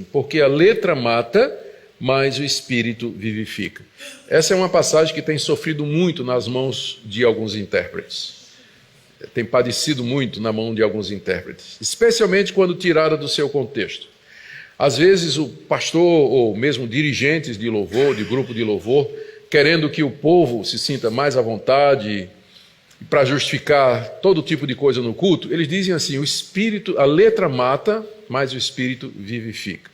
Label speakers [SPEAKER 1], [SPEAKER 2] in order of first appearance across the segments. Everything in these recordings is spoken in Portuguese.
[SPEAKER 1] porque a letra mata, mas o Espírito vivifica. Essa é uma passagem que tem sofrido muito nas mãos de alguns intérpretes. Tem padecido muito na mão de alguns intérpretes, especialmente quando tirada do seu contexto. Às vezes o pastor ou mesmo dirigentes de louvor, de grupo de louvor, querendo que o povo se sinta mais à vontade para justificar todo tipo de coisa no culto, eles dizem assim: o Espírito, a letra mata, mas o Espírito vivifica.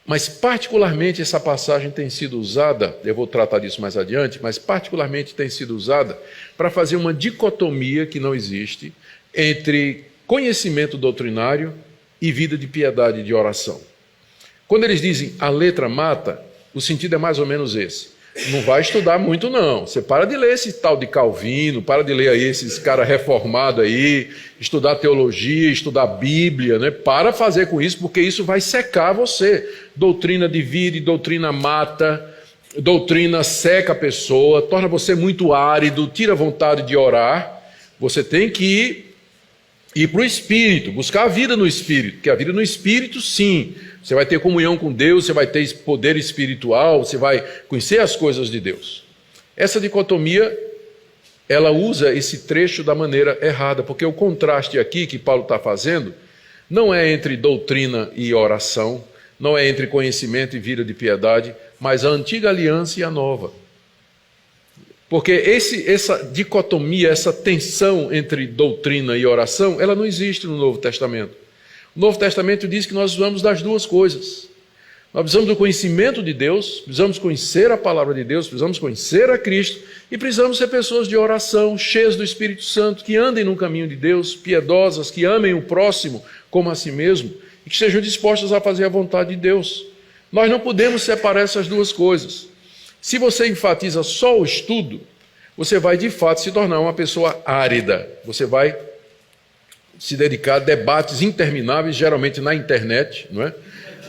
[SPEAKER 1] Mas particularmente essa passagem tem sido usada, eu vou tratar disso mais adiante, mas particularmente tem sido usada para fazer uma dicotomia que não existe entre conhecimento doutrinário e vida de piedade e de oração. Quando eles dizem a letra mata, o sentido é mais ou menos esse. Não vai estudar muito não, você para de ler esse tal de Calvino, para de ler aí esses caras reformados aí, estudar teologia, estudar Bíblia, né? Para fazer com isso, porque isso vai secar você. Doutrina divide, doutrina mata, doutrina seca a pessoa, torna você muito árido, tira a vontade de orar. Você tem que ir para o Espírito, buscar a vida no Espírito, porque a vida no Espírito, sim, você vai ter comunhão com Deus, você vai ter poder espiritual, você vai conhecer as coisas de Deus. Essa dicotomia, ela usa esse trecho da maneira errada, porque o contraste aqui que Paulo está fazendo não é entre doutrina e oração, não é entre conhecimento e vida de piedade, mas a antiga aliança e a nova. Porque essa dicotomia, essa tensão entre doutrina e oração, ela não existe no Novo Testamento. O Novo Testamento diz que nós precisamos das duas coisas. Nós precisamos do conhecimento de Deus, precisamos conhecer a palavra de Deus, precisamos conhecer a Cristo e precisamos ser pessoas de oração, cheias do Espírito Santo, que andem no caminho de Deus, piedosas, que amem o próximo como a si mesmo e que estejam dispostas a fazer a vontade de Deus. Nós não podemos separar essas duas coisas. Se você enfatiza só o estudo, você vai de fato se tornar uma pessoa árida. Você vai se dedicar a debates intermináveis, geralmente na internet, não é?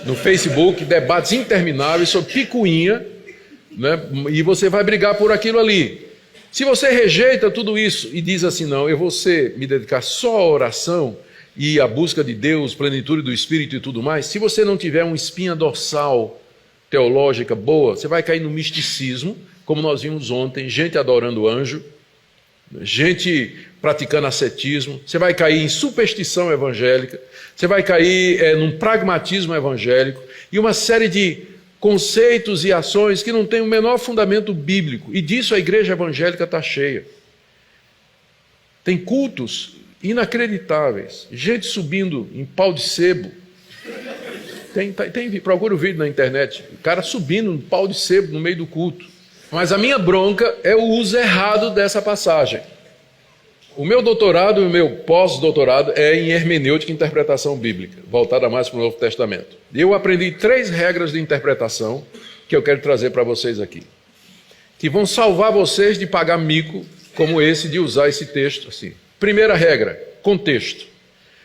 [SPEAKER 1] No Facebook, debates intermináveis sobre picuinha, né? E você vai brigar por aquilo ali. Se você rejeita tudo isso e diz assim: não, eu vou me dedicar só à oração e à busca de Deus, plenitude do Espírito e tudo mais, se você não tiver uma espinha dorsal teológica boa, você vai cair no misticismo, como nós vimos ontem, gente adorando anjo, gente praticando ascetismo, você vai cair em superstição evangélica, você vai cair num pragmatismo evangélico e uma série de conceitos e ações que não têm o menor fundamento bíblico, e disso a igreja evangélica está cheia. Tem cultos inacreditáveis, gente subindo em pau de sebo. Procura o vídeo na internet, o cara subindo no pau de sebo no meio do culto. Mas a minha bronca é o uso errado dessa passagem. O meu doutorado e o meu pós-doutorado é em hermenêutica e interpretação bíblica, voltada mais para o Novo Testamento. E eu aprendi 3 regras de interpretação que eu quero trazer para vocês aqui, que vão salvar vocês de pagar mico como esse, de usar esse texto assim. Primeira regra, contexto.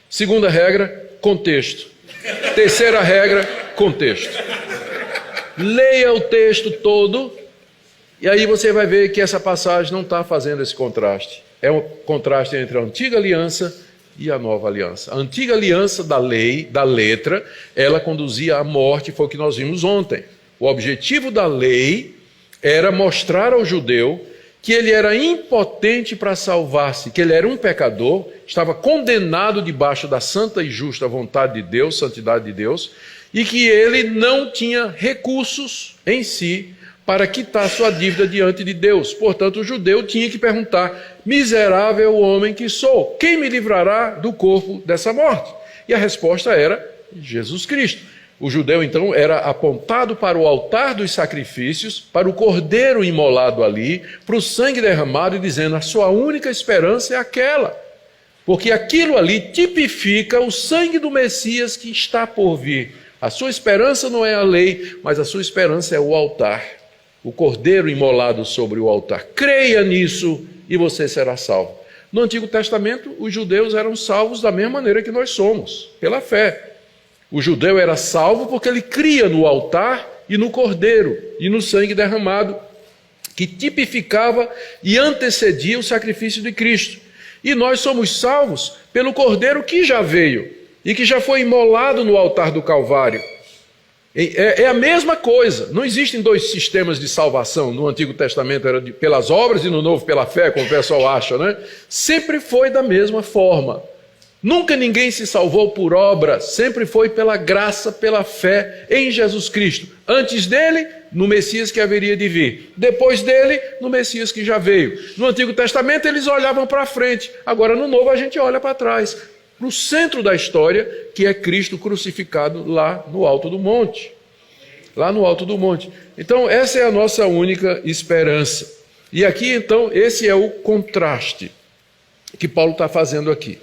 [SPEAKER 1] Segunda regra, contexto. Terceira regra, contexto. Leia o texto todo e aí você vai ver que essa passagem não está fazendo esse contraste. É um contraste entre a antiga aliança e a nova aliança. A antiga aliança da lei, da letra, ela conduzia à morte, foi o que nós vimos ontem. O objetivo da lei era mostrar ao judeu que ele era impotente para salvar-se, que ele era um pecador, estava condenado debaixo da santa e justa vontade de Deus, santidade de Deus, e que ele não tinha recursos em si para quitar sua dívida diante de Deus. Portanto, o judeu tinha que perguntar: miserável homem que sou, quem me livrará do corpo dessa morte? E a resposta era Jesus Cristo. O judeu, então, era apontado para o altar dos sacrifícios, para o cordeiro imolado ali, para o sangue derramado, e dizendo: a sua única esperança é aquela. Porque aquilo ali tipifica o sangue do Messias que está por vir. A sua esperança não é a lei, mas a sua esperança é o altar. O cordeiro imolado sobre o altar. Creia nisso e você será salvo. No Antigo Testamento, os judeus eram salvos da mesma maneira que nós somos, pela fé. O judeu era salvo porque ele cria no altar e no cordeiro e no sangue derramado, que tipificava e antecedia o sacrifício de Cristo. E nós somos salvos pelo cordeiro que já veio. e que já foi imolado no altar do Calvário. É a mesma coisa. Não existem dois sistemas de salvação. No Antigo Testamento era pelas obras e no Novo pela fé, como o pessoal acha, né? Sempre foi da mesma forma. Nunca ninguém se salvou por obra, sempre foi pela graça, pela fé em Jesus Cristo. Antes dele, no Messias que haveria de vir. Depois dele, no Messias que já veio. No Antigo Testamento eles olhavam para frente. Agora no Novo a gente olha para trás. Para o centro da história, que é Cristo crucificado lá no alto do monte. Lá no alto do monte. Então essa é a nossa única esperança. E aqui então esse é o contraste que Paulo está fazendo aqui.